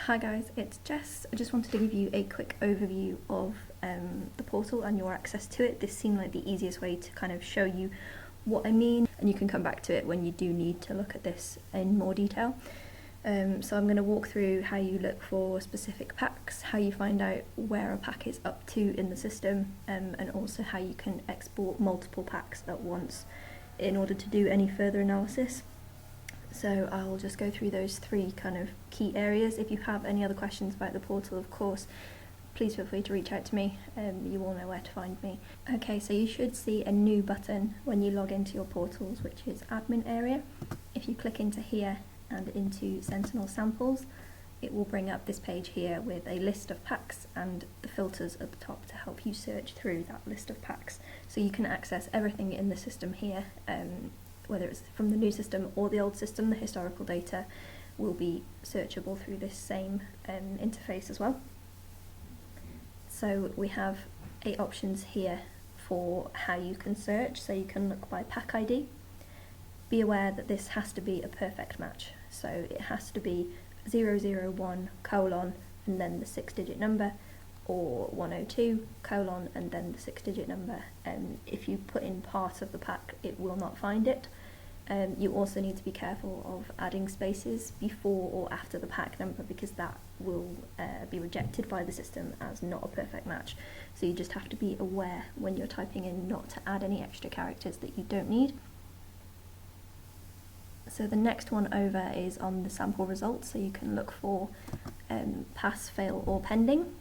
Hi guys, it's Jess. I just wanted to give you a quick overview of the portal and your access to it. This seemed like the easiest way to kind of show you what I mean, and you can come back to it when you do need to look at this in more detail. So I'm going to walk through how you look for specific packs, how you find out where a pack is up to in the system, and also how you can export multiple packs at once in order to do any further analysis. So I'll just go through those three kind of key areas. If you have any other questions about the portal, of course, please feel free to reach out to me. You all know where to find me. Okay, so you should see a new button when you log into your portals, which is admin area. If you click into here and into Sentinel Samples, it will bring up this page here with a list of packs and the filters at the top to help you search through that list of packs. So you can access everything in the system here, whether it's from the new system or the old system. The historical data will be searchable through this same interface as well. So we have 8 options here for how you can search. So you can look by pack ID. Be aware that this has to be a perfect match. So it has to be 001 colon and then the 6-digit number, or 102 colon and then the 6-digit number. If you put in part of the pack, it will not find it. You also need to be careful of adding spaces before or after the pack number, because that will be rejected by the system as not a perfect match. So you just have to be aware when you're typing in not to add any extra characters that you don't need. So the next one over is on the sample results, so you can look for pass, fail or pending.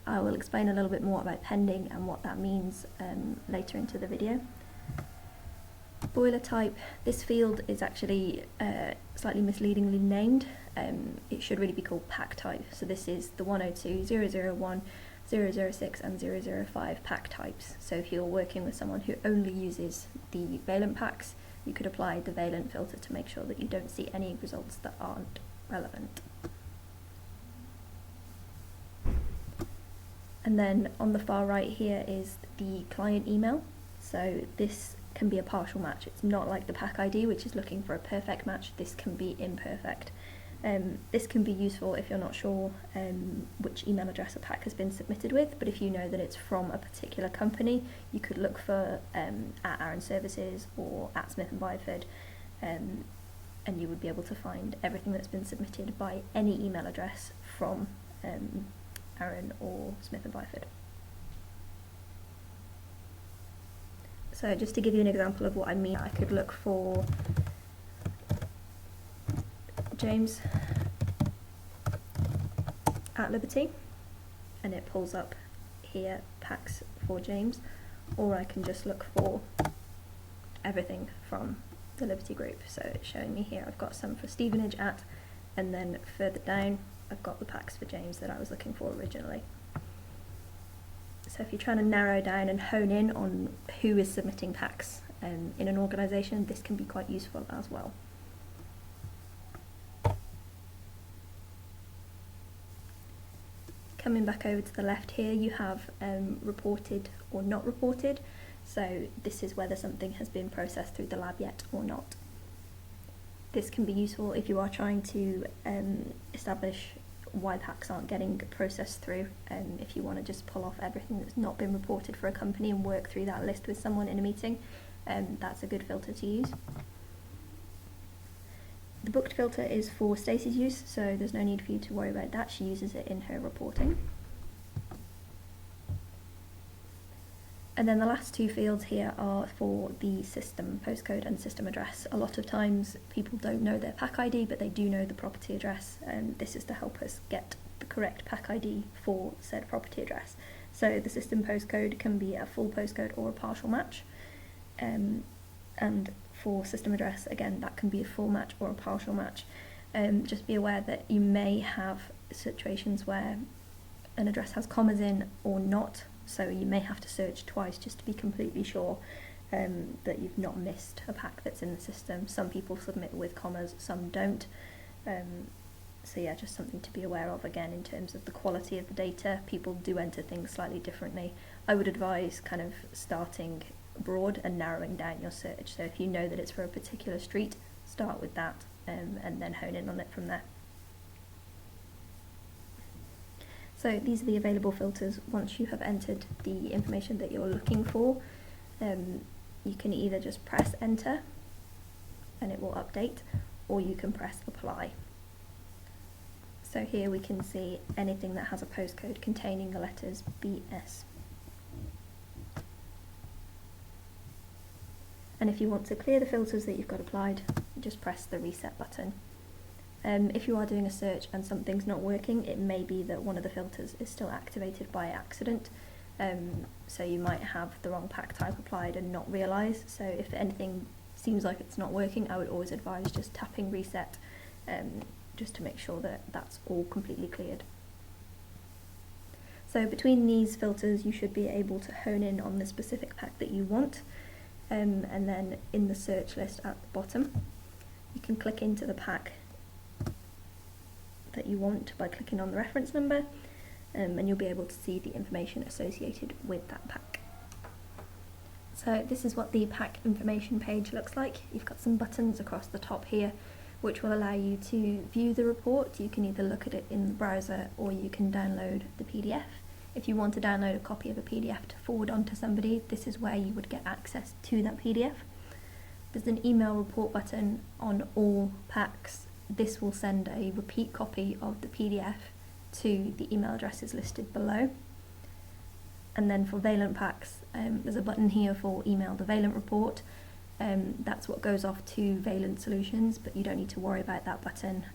I will explain a little bit more about pending and what that means later into the video. Boiler type, this field is actually slightly misleadingly named. It should really be called pack type. So this is the 102, 001, 006 and 005 pack types. So if you're working with someone who only uses the valent packs, you could apply the valent filter to make sure that you don't see any results that aren't relevant. And then on the far right here is the client email. So this can be a partial match. It's not like the pack ID, which is looking for a perfect match. This can be imperfect. This can be useful if you're not sure which email address a pack has been submitted with, but if you know that it's from a particular company, you could look for at Aaron Services or at Smith & Byford, and you would be able to find everything that's been submitted by any email address from Aaron or Smith & Byford. So just to give you an example of what I mean, I could look for James at Liberty, and it pulls up here packs for James, or I can just look for everything from the Liberty group. So it's showing me here I've got some for Stevenage at, and then further down I've got the packs for James that I was looking for originally. So if you're trying to narrow down and hone in on who is submitting packs in an organisation, this can be quite useful as well. Coming back over to the left here, you have reported or not reported. So this is whether something has been processed through the lab yet or not. This can be useful if you are trying to establish why packs aren't getting processed through. If you want to just pull off everything that's not been reported for a company and work through that list with someone in a meeting, that's a good filter to use. The booked filter is for Stacey's use, so there's no need for you to worry about that. She uses it in her reporting. And then the last 2 fields here are for the system postcode and system address. A lot of times people don't know their pack ID, but they do know the property address, and this is to help us get the correct pack ID for said property address. So the system postcode can be a full postcode or a partial match, and for system address, again, that can be a full match or a partial match. Just be aware that you may have situations where an address has commas in or not, so you may have to search twice just to be completely sure that you've not missed a pack that's in the system. Some people submit with commas, some don't. So yeah, just something to be aware of. Again, in terms of the quality of the data, people do enter things slightly differently. I would advise kind of starting broad and narrowing down your search. So if you know that it's for a particular street, start with that and then hone in on it from there. So these are the available filters once you have entered the information that you're looking for. You can either just press enter and it will update, or you can press apply. So here we can see anything that has a postcode containing the letters BS. And if you want to clear the filters that you've got applied, just press the reset button. If you are doing a search and something's not working, it may be that one of the filters is still activated by accident. So you might have the wrong pack type applied and not realise. So if anything seems like it's not working, I would always advise just tapping reset, just to make sure that that's all completely cleared. So between these filters you should be able to hone in on the specific pack that you want, and then in the search list at the bottom you can click into the pack that you want by clicking on the reference number, and you'll be able to see the information associated with that pack. So this is what the pack information page looks like. You've got some buttons across the top here which will allow you to view the report. You can either look at it in the browser or you can download the PDF. If you want to download a copy of a PDF to forward on to somebody, this is where you would get access to that PDF. There's an email report button on all packs. This will send a repeat copy of the PDF to the email addresses listed below. And then for Valent packs, there's a button here for email the Valent report. That's what goes off to Valent Solutions, but you don't need to worry about that button.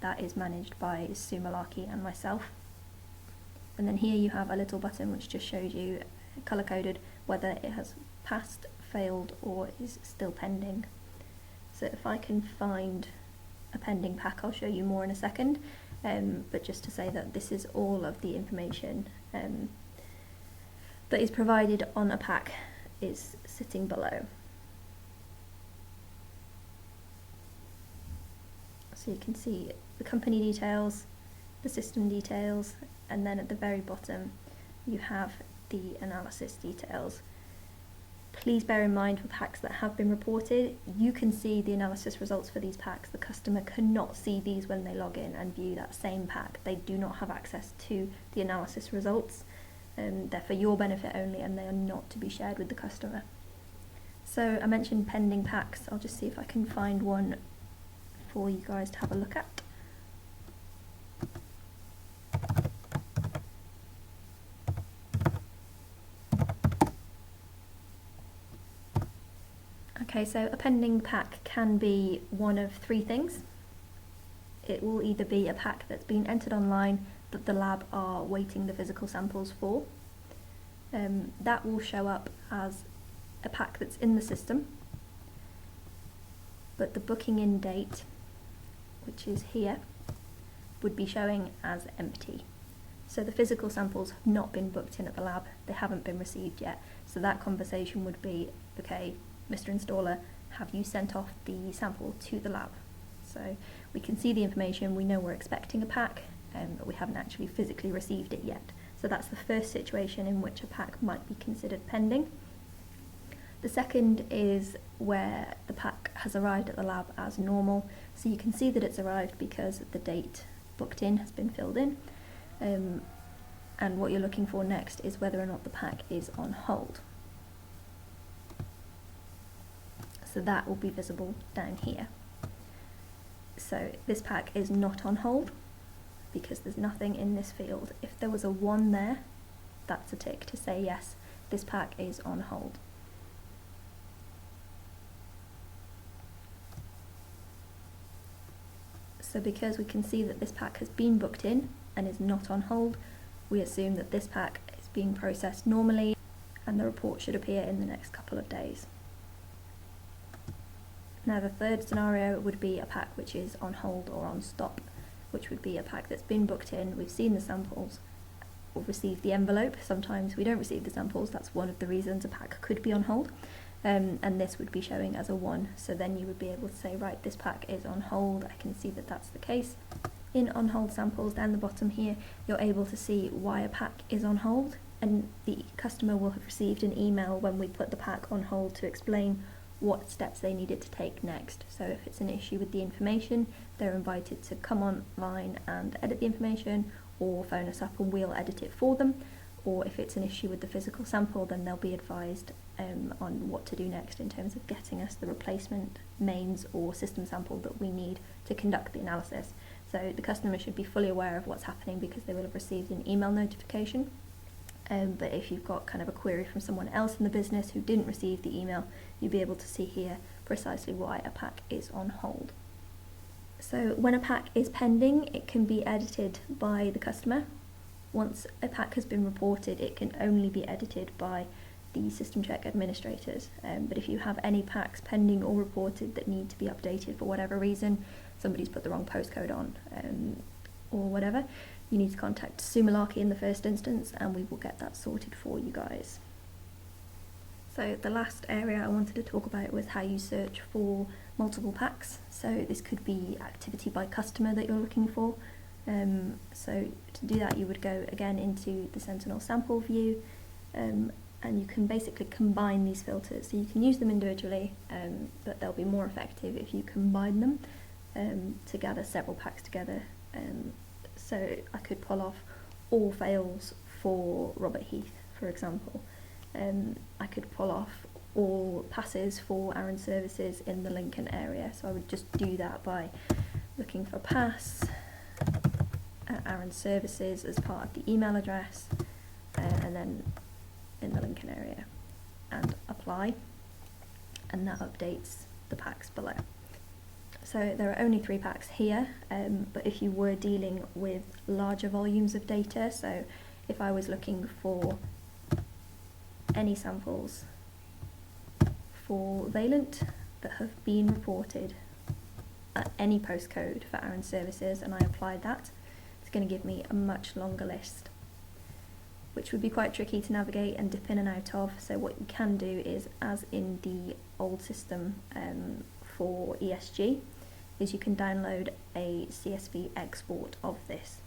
That is managed by Sue Malarkey and myself. And then here you have a little button which just shows you, colour-coded, whether it has passed, failed, or is still pending. So if I can find a pending pack, I'll show you more in a second, but just to say that this is all of the information that is provided on a pack is sitting below. So you can see the company details, the system details, and then at the very bottom you have the analysis details. Please bear in mind for packs that have been reported, you can see the analysis results for these packs. The customer cannot see these when they log in and view that same pack. They do not have access to the analysis results. They're for your benefit only and they are not to be shared with the customer. So I mentioned pending packs. I'll just see if I can find one for you guys to have a look at. Okay, so a pending pack can be one of three things. It will either be a pack that's been entered online that the lab are waiting the physical samples for. That will show up as a pack that's in the system, but the booking in date, which is here, would be showing as empty. So the physical samples have not been booked in at the lab, they haven't been received yet. So that conversation would be, okay, Mr. Installer, have you sent off the sample to the lab? So we can see the information, we know we're expecting a pack, but we haven't actually physically received it yet. So that's the first situation in which a pack might be considered pending. The second is where the pack has arrived at the lab as normal. So you can see that it's arrived because the date booked in has been filled in. And what you're looking for next is whether or not the pack is on hold. So that will be visible down here. So this pack is not on hold because there's nothing in this field. If there was a 1 there, that's a tick to say yes, this pack is on hold. So because we can see that this pack has been booked in and is not on hold, we assume that this pack is being processed normally and the report should appear in the next couple of days. Now the third scenario would be a pack which is on hold or on stop, which would be a pack that's been booked in, we've seen the samples, we've received the envelope. Sometimes we don't receive the samples, that's one of the reasons a pack could be on hold, and this would be showing as a 1. So then you would be able to say, right, this pack is on hold, I can see that that's the case. In on hold samples down the bottom here, you're able to see why a pack is on hold, and the customer will have received an email when we put the pack on hold to explain what steps they needed to take next. So if it's an issue with the information, they're invited to come online and edit the information, or phone us up and we'll edit it for them. Or if it's an issue with the physical sample, then they'll be advised on what to do next in terms of getting us the replacement mains or system sample that we need to conduct the analysis. So the customer should be fully aware of what's happening because they will have received an email notification. But if you've got kind of a query from someone else in the business who didn't receive the email, you'll be able to see here precisely why a pack is on hold. So when a pack is pending, it can be edited by the customer. Once a pack has been reported, it can only be edited by the system check administrators. But if you have any packs pending or reported that need to be updated for whatever reason, somebody's put the wrong postcode on or whatever, you need to contact Sumalaki in the first instance and we will get that sorted for you guys. So the last area I wanted to talk about was how you search for multiple packs. So this could be activity by customer that you're looking for. So to do that you would go again into the Sentinel sample view and you can basically combine these filters. So you can use them individually, but they'll be more effective if you combine them to gather several packs together. So I could pull off all fails for Robert Heath, for example. I could pull off all passes for Aaron Services in the Lincoln area. So I would just do that by looking for pass at Aaron Services as part of the email address and then in the Lincoln area and apply, and that updates the packs below. So there are only 3 packs here, but if you were dealing with larger volumes of data, so if I was looking for any samples for Valent that have been reported at any postcode for Aaron Services and I applied that, it's going to give me a much longer list, which would be quite tricky to navigate and dip in and out of. So what you can do is, as in the old system for ESG, is you can download a CSV export of this.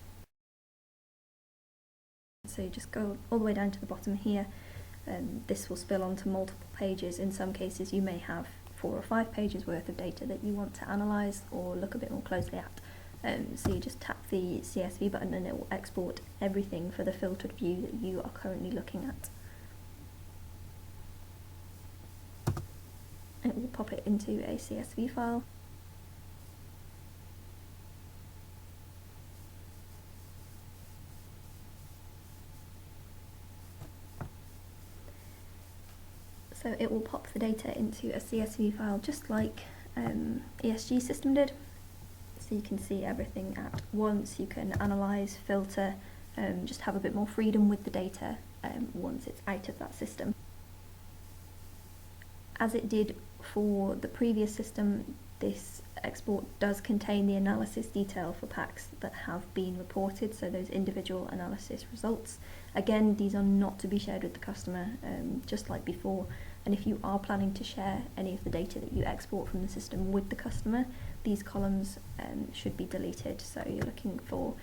So you just go all the way down to the bottom here, and this will spill onto multiple pages. In some cases you may have 4 or 5 pages worth of data that you want to analyse or look a bit more closely at. So you just tap the CSV button and it will export everything for the filtered view that you are currently looking at. It will pop it into a CSV file. So it will pop the data into a CSV file just like ESG system did. So you can see everything at once, you can analyse, filter, just have a bit more freedom with the data once it's out of that system. As it did for the previous system, this export does contain the analysis detail for packs that have been reported, so those individual analysis results. Again, these are not to be shared with the customer, just like before, and if you are planning to share any of the data that you export from the system with the customer, these columns should be deleted. So you're looking for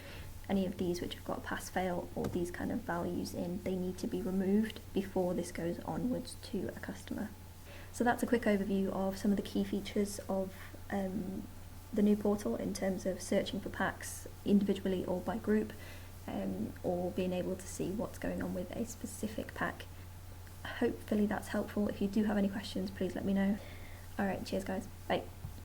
any of these which have got pass fail or these kind of values in, they need to be removed before this goes onwards to a customer. So that's a quick overview of some of the key features of the new portal in terms of searching for packs individually or by group, or being able to see what's going on with a specific pack. Hopefully that's helpful. If you do have any questions, please let me know. Alright, cheers guys, bye.